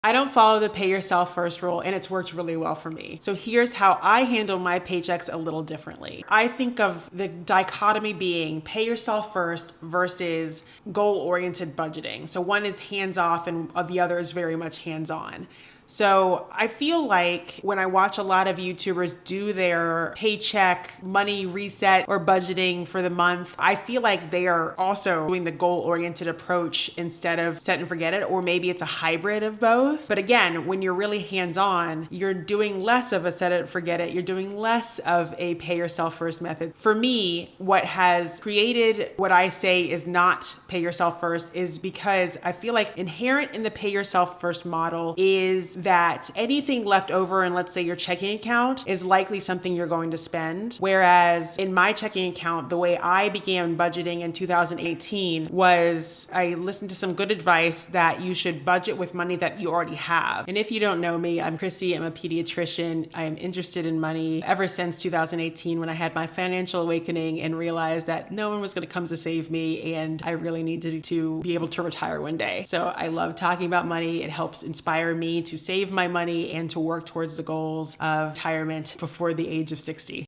I don't follow the pay yourself first rule, and it's worked really well for me. So here's how I handle my paychecks a little differently. I think of the dichotomy being pay yourself first versus goal-oriented budgeting. So one is hands-off and the other is very much hands-on. So I feel like when I watch a lot of YouTubers do their paycheck money reset or budgeting for the month, I feel like they are also doing the goal-oriented approach instead of set and forget it, or maybe it's a hybrid of both. But again, when you're really hands-on, you're doing less of a set it and forget it. You're doing less of a pay yourself first method. For me, what has created what I say is not pay yourself first is because I feel like inherent in the pay yourself first model is that anything left over in, let's say, your checking account is likely something you're going to spend. Whereas in my checking account, the way I began budgeting in 2018 was I listened to some good advice that you should budget with money that you already have. And if you don't know me, I'm Chrissy. I'm a pediatrician. I am interested in money ever since 2018 when I had my financial awakening and realized that no one was going to come to save me and I really needed to be able to retire one day. So I love talking about money. It helps inspire me to save my money and to work towards the goals of retirement before the age of 60.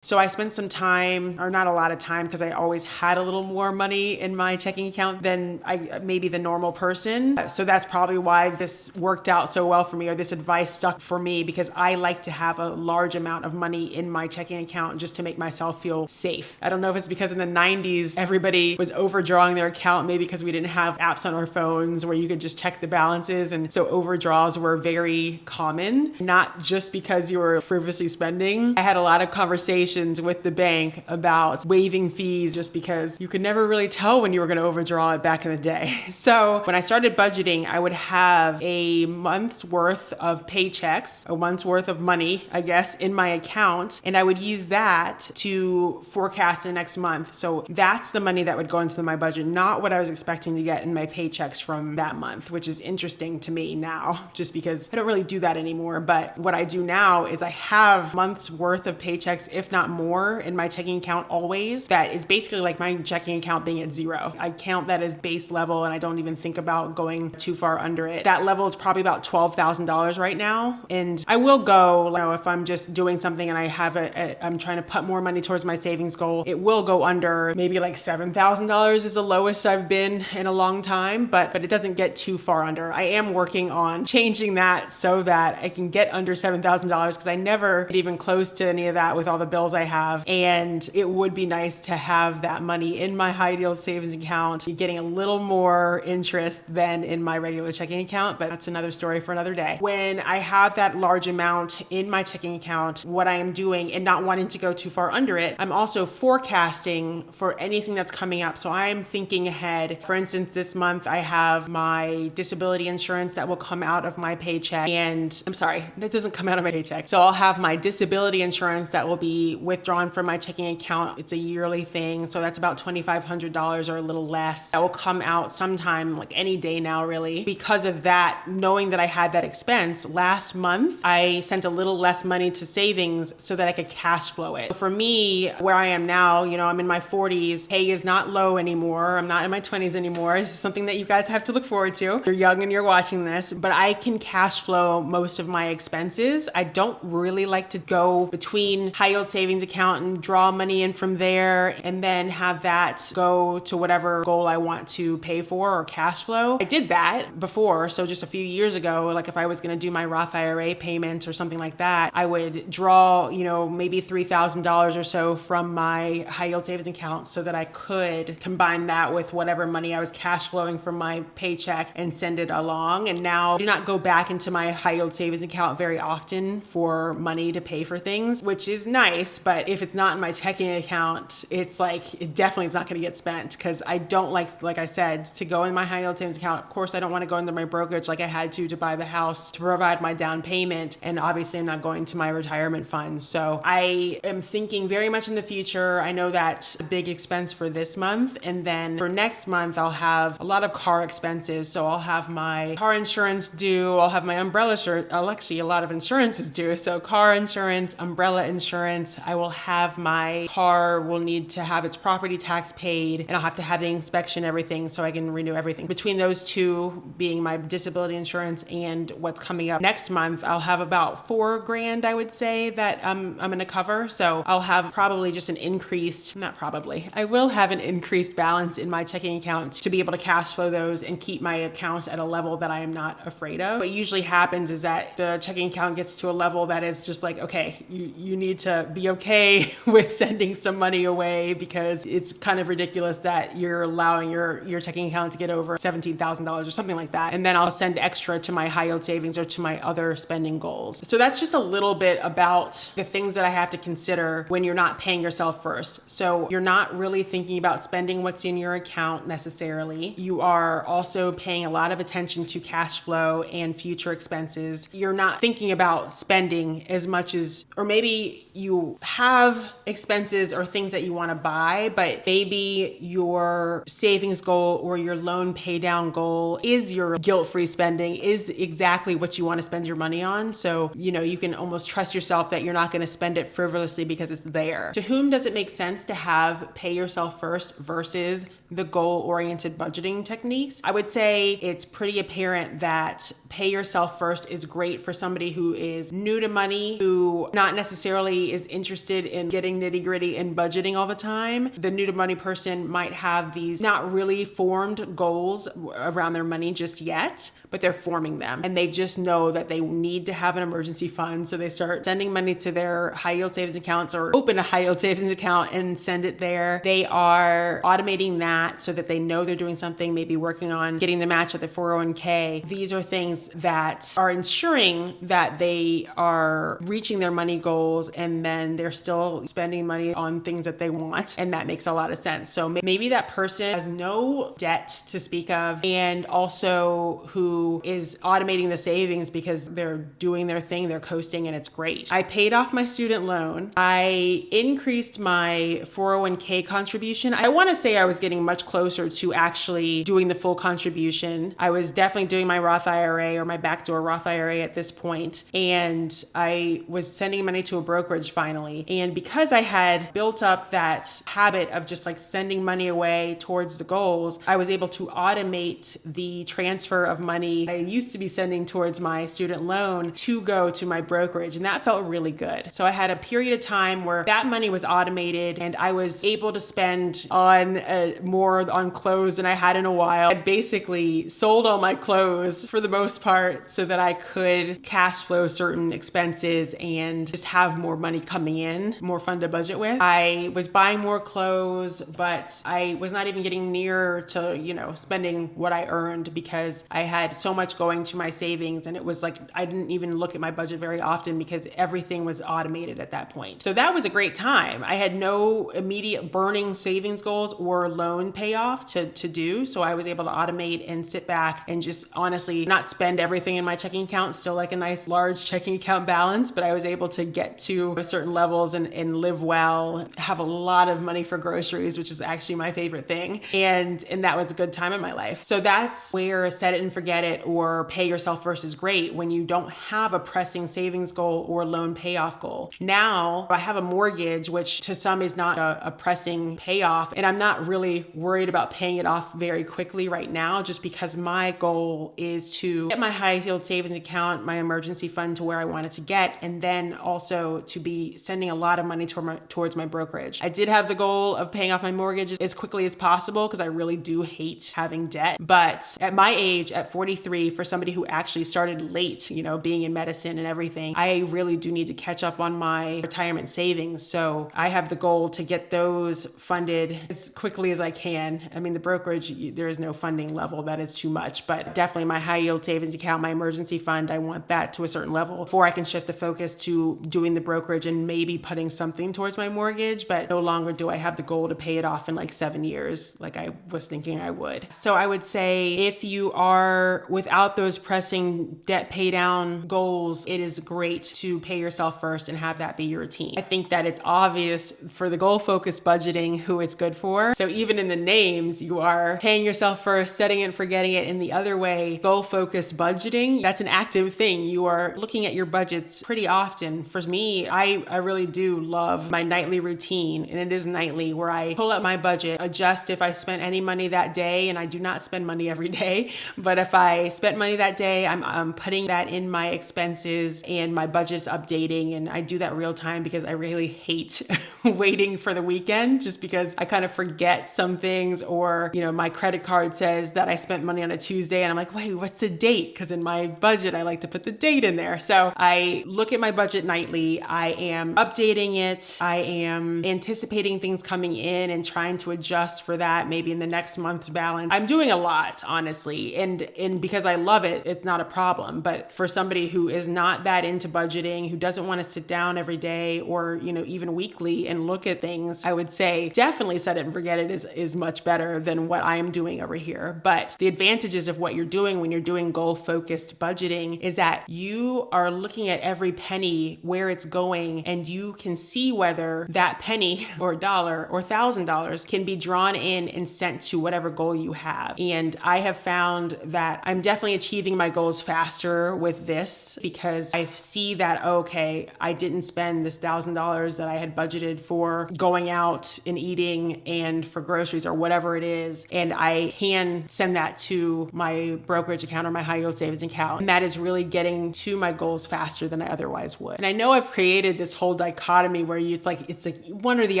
So I spent some time, or not a lot of time, because I always had a little more money in my checking account than maybe the normal person. So that's probably why this worked out so well for me, or this advice stuck for me, because I like to have a large amount of money in my checking account just to make myself feel safe. I don't know if it's because in the 90s, everybody was overdrawing their account, maybe because we didn't have apps on our phones where you could just check the balances. And so overdraws were very common, not just because you were frivolously spending. I had a lot of conversations with the bank about waiving fees just because you could never really tell when you were going to overdraw it back in the day. So when I started budgeting, I would have a month's worth of paychecks, a month's worth of money, I guess, in my account. And I would use that to forecast the next month. So that's the money that would go into my budget, not what I was expecting to get in my paychecks from that month, which is interesting to me now, just because I don't really do that anymore. But what I do now is I have months worth of paychecks, if not more, in my checking account always. That is basically like my checking account being at zero. I count that as base level and I don't even think about going too far under it. That level is probably about $12,000 right now. And I will go, if I'm just doing something and I have I'm trying to put more money towards my savings goal, it will go under maybe like $7,000 is the lowest I've been in a long time, but it doesn't get too far under. I am working on changing that so that I can get under $7,000 because I never get even close to any of that with all the bills I have. And it would be nice to have that money in my high yield savings account, getting a little more interest than in my regular checking account, but that's another story for another day. When I have that large amount in my checking account, what I am doing and not wanting to go too far under it, I'm also forecasting for anything that's coming up. So I'm thinking ahead. For instance, this month I have my disability insurance that will come out of my paycheck. And I'm sorry, that doesn't come out of my paycheck. So I'll have my disability insurance that will be withdrawn from my checking account. It's a yearly thing. So that's about $2,500 or a little less. That will come out sometime, like any day now, really. Because of that, knowing that I had that expense, last month, I sent a little less money to savings so that I could cash flow it. For me, where I am now, I'm in my 40s. Pay is not low anymore. I'm not in my 20s anymore. This is something that you guys have to look forward to. You're young and you're watching this, but I can cash flow most of my expenses. I don't really like to go between high yield savings account and draw money in from there and then have that go to whatever goal I want to pay for or cash flow. I did that before. So just a few years ago, like if I was going to do my Roth IRA payment or something like that, I would draw, maybe $3,000 or so from my high yield savings account so that I could combine that with whatever money I was cash flowing from my paycheck and send it along. And now I do not go back into my high yield savings account very often for money to pay for things, which is nice. But if it's not in my checking account, it's like, it definitely is not going to get spent because I don't like I said, to go in my high yield savings account. Of course, I don't want to go into my brokerage like I had to buy the house to provide my down payment. And obviously I'm not going to my retirement fund. So I am thinking very much in the future. I know that's a big expense for this month. And then for next month, I'll have a lot of car expenses. So I'll have my car insurance due. I'll have my umbrella insurance. Actually, a lot of insurance is due. So car insurance, umbrella insurance. I will have my car will need to have its property tax paid, and I'll have to have the inspection, everything, so I can renew everything. Between those two, being my disability insurance and what's coming up next month, I'll have about $4,000, I would say, that I'm going to cover. So I'll have probably just I will have an increased balance in my checking account to be able to cash flow those and keep my account at a level that I am not afraid of. What usually happens is that the checking account gets to a level that is just like, okay, you need to be okay with sending some money away, because it's kind of ridiculous that you're allowing your checking account to get over $17,000 or something like that. And then I'll send extra to my high yield savings or to my other spending goals. So that's just a little bit about the things that I have to consider when you're not paying yourself first. So you're not really thinking about spending what's in your account necessarily. You are also paying a lot of attention to cash flow and future expenses. You're not thinking about spending as much as, or maybe you have expenses or things that you want to buy, but maybe your savings goal or your loan pay down goal is your guilt-free spending, is exactly what you want to spend your money on. So, you can almost trust yourself that you're not going to spend it frivolously because it's there. To whom does it make sense to have pay yourself first versus the goal-oriented budgeting techniques? I would say it's pretty apparent that pay yourself first is great for somebody who is new to money, who not necessarily is interested in getting nitty-gritty and budgeting all the time. The new to money person might have these not really formed goals around their money just yet, but they're forming them. And they just know that they need to have an emergency fund. So they start sending money to their high yield savings accounts or open a high yield savings account and send it there. They are automating that so that they know they're doing something, maybe working on getting the match at the 401k. These are things that are ensuring that they are reaching their money goals, and then they're still spending money on things that they want. And that makes a lot of sense. So maybe that person has no debt to speak of, and also who is automating the savings because they're doing their thing, they're coasting, and it's great. I paid off my student loan. I increased my 401k contribution. I want to say I was getting much closer to actually doing the full contribution. I was definitely doing my Roth IRA or my backdoor Roth IRA at this point, and I was sending money to a brokerage finally. And because I had built up that habit of just like sending money away towards the goals, I was able to automate the transfer of money I used to be sending towards my student loan to go to my brokerage, and that felt really good. So I had a period of time where that money was automated, and I was able to spend on more on clothes than I had in a while. I basically sold all my clothes for the most part so that I could cash flow certain expenses and just have more money coming in, more fun to budget with. I was buying more clothes, but I was not even getting near to, spending what I earned because I had so much going to my savings, and it was like I didn't even look at my budget very often because everything was automated at that point. So that was a great time. I had no immediate burning savings goals or loan payoff to do. So I was able to automate and sit back and just honestly not spend everything in my checking account, still like a nice large checking account balance, but I was able to get to certain levels and live well, have a lot of money for groceries, which is actually my favorite thing. And that was a good time in my life. So that's where set it and forget it or pay yourself first is great when you don't have a pressing savings goal or loan payoff goal. Now I have a mortgage, which to some is not a pressing payoff, and I'm not really worried about paying it off very quickly right now, just because my goal is to get my high yield savings account, my emergency fund to where I want it to get, and then also to be sending a lot of money towards my brokerage. I did have the goal of paying off my mortgage as quickly as possible because I really do hate having debt. But at my age, at 43, for somebody who actually started late, being in medicine and everything, I really do need to catch up on my retirement savings. So I have the goal to get those funded as quickly as I can. I mean, the brokerage, there is no funding level. That is too much, but definitely my high yield savings account, my emergency fund, I want that to a certain level before I can shift the focus to doing the brokerage and maybe putting something towards my mortgage. But no longer do I have the goal to pay it off in like 7 years like I was thinking I would. So I would say if you are without those pressing debt pay down goals, it is great to pay yourself first and have that be your routine. I think that it's obvious for the goal focused budgeting who it's good for. So even in the names, you are paying yourself first, setting it and forgetting it. In the other way, goal focused budgeting, that's an active thing. You are looking at your budgets pretty often. For me, I really really do love my nightly routine, and it is nightly, where I pull up my budget, adjust if I spent any money that day, and I do not spend money every day, but if I spent money that day, I'm putting that in my expenses, and my budget's updating, and I do that real time because I really hate waiting for the weekend, just because I kind of forget some things, or, my credit card says that I spent money on a Tuesday, and I'm like, wait, what's the date? Because in my budget, I like to put the date in there. So I look at my budget nightly. I am updating it. I am anticipating things coming in and trying to adjust for that maybe in the next month's balance. I'm doing a lot, honestly. And because I love it, it's not a problem. But for somebody who is not that into budgeting, who doesn't want to sit down every day or, even weekly and look at things, I would say definitely set it and forget it is much better than what I am doing over here. But the advantages of what you're doing when you're doing goal-focused budgeting is that you are looking at every penny, where it's going, and you can see whether that penny or dollar or $1,000 can be drawn in and sent to whatever goal you have. And I have found that I'm definitely achieving my goals faster with this, because I see that, okay, I didn't spend this $1,000 that I had budgeted for going out and eating and for groceries or whatever it is, and I can send that to my brokerage account or my high yield savings account. And that is really getting to my goals faster than I otherwise would. And I know I've created this whole dichotomy where it's like one or the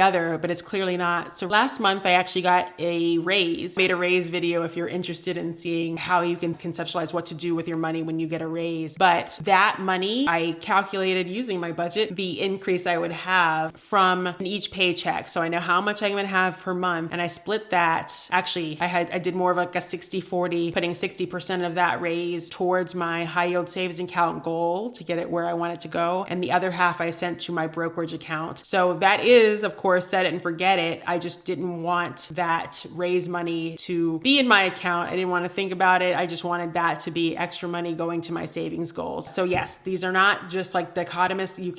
other, but it's clearly not. So last month I actually got a raise, made a raise video if you're interested in seeing how you can conceptualize what to do with your money when you get a raise. But that money, I calculated using my budget, the increase I would have from each paycheck. So I know how much I'm going to have per month, and I split that. Actually, I did more of like a 60-40, putting 60% of that raise towards my high yield savings account goal to get it where I want it to go, and the other half I sent to my brokerage account. So that is, of course, set it and forget it. I just didn't want that raise money to be in my account. I didn't want to think about it. I just wanted that to be extra money going to my savings goals. So yes, these are not just like dichotomous. You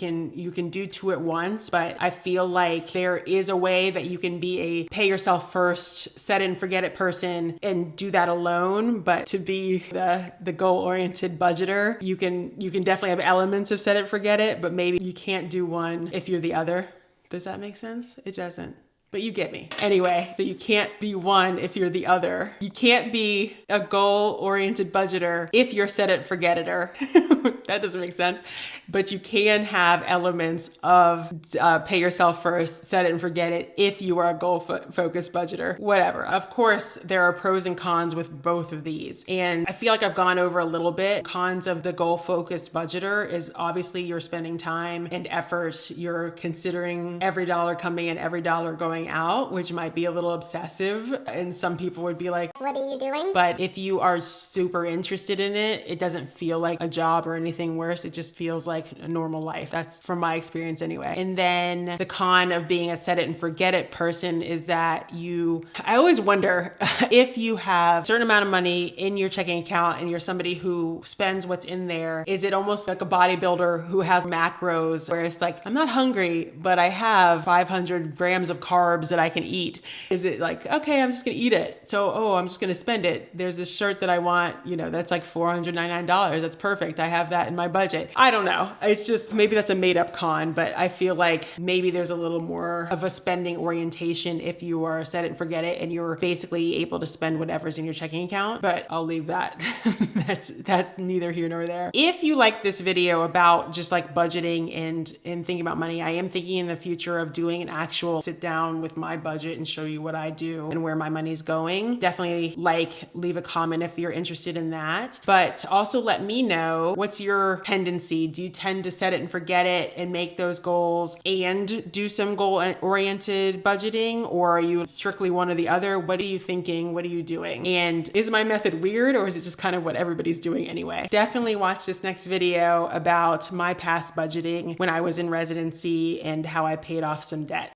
can do two at once, but I feel like there is a way that you can be a pay yourself first, set it and forget it person and do that alone. But to be the goal-oriented budgeter, you can definitely have elements of set it, forget it, but maybe you can't do one if you're the other. Does that make sense? It doesn't. But you get me. Anyway, so you can't be one if you're the other. You can't be a goal-oriented budgeter if you're set it, forget it-er. That doesn't make sense. But you can have elements of pay yourself first, set it and forget it if you are a goal-focused budgeter, whatever. Of course, there are pros and cons with both of these. And I feel like I've gone over a little bit. Cons of the goal-focused budgeter is obviously you're spending time and effort. You're considering every dollar coming in, every dollar going out, which might be a little obsessive. And some people would be like, what are you doing? But if you are super interested in it, it doesn't feel like a job or anything worse. It just feels like a normal life. That's from my experience anyway. And then the con of being a set it and forget it person is that I always wonder if you have a certain amount of money in your checking account and you're somebody who spends what's in there, is it almost like a bodybuilder who has macros where it's like, I'm not hungry, but I have 500 grams of carbs that I can eat. Is it like, okay, I'm just going to eat it. So, I'm just going to spend it. There's this shirt that I want, that's like $499. That's perfect. I have that in my budget. I don't know. It's just, maybe that's a made up con, but I feel like maybe there's a little more of a spending orientation if you are set it and forget it and you're basically able to spend whatever's in your checking account, but I'll leave that. That's neither here nor there. If you like this video about just like budgeting and thinking about money, I am thinking in the future of doing an actual sit down with my budget and show you what I do and where my money's going. Definitely leave a comment if you're interested in that, but also let me know, what's your tendency? Do you tend to set it and forget it and make those goals and do some goal-oriented budgeting, or are you strictly one or the other? What are you thinking? What are you doing? And is my method weird, or is it just kind of what everybody's doing anyway? Definitely watch this next video about my past budgeting when I was in residency and how I paid off some debt.